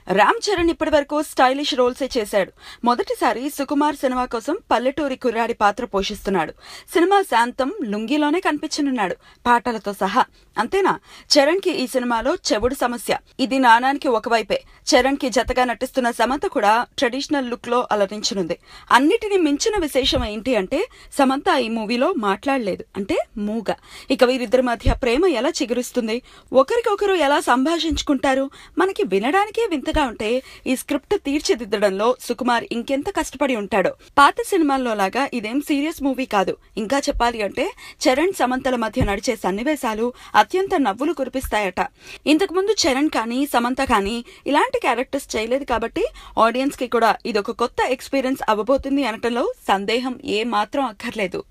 రామ్ చరణ్ ఇప్పటివరకు స్టైలిష్ రోల్సే చేశాడు. మొదటిసారి సుకుమార్ సినిమా కోసం పల్లెటూరి కుర్రాడి పాత్ర పోషిస్తున్నాడు. సినిమా శాంతం లుంగిలోనే కనిపించనున్నాడు, పాటలతో సహా. అంతేనా, చరణ్ కి ఈ సినిమాలో చెవుడు సమస్య. ఇది నాణానికి ఒకవైపే. చరణ్ కి జతగా నటిస్తున్న సమంత కూడా ట్రెడిషనల్ లుక్ లో అలరించనుంది. అన్నిటినీ మించిన విశేషం ఏంటి అంటే, సమంత ఈ మూవీలో మాట్లాడలేదు, అంటే మూగ. ఇక వీరిద్దరి మధ్య ప్రేమ ఎలా చిగురుస్తుంది, ఒకరికొకరు ఎలా సంభాషించుకుంటారు, మనకి వినడానికే వింతగా ఉంటే ఈ స్క్రిప్ట్ తీర్చిదిద్దడంలో సుకుమార్ ఇంకెంత కష్టపడి ఉంటాడో. పాత సినిమాల్లో లాగా ఇదేం సీరియస్ మూవీ కాదు. ఇంకా చెప్పాలి అంటే చరణ్ సమంతల మధ్య నడిచే సన్నివేశాలు అత్యంత నవ్వులు కురిపిస్తాయట. ఇంతకు ముందు చరణ్ కానీ సమంత కానీ ఇలాంటి క్యారెక్టర్స్ చేయలేదు కాబట్టి ఆడియన్స్ కి కూడా ఇదొక కొత్త ఎక్స్పీరియన్స్ అవ్వబోతుంది అనటంలో సందేహం ఏ మాత్రం అక్కర్లేదు.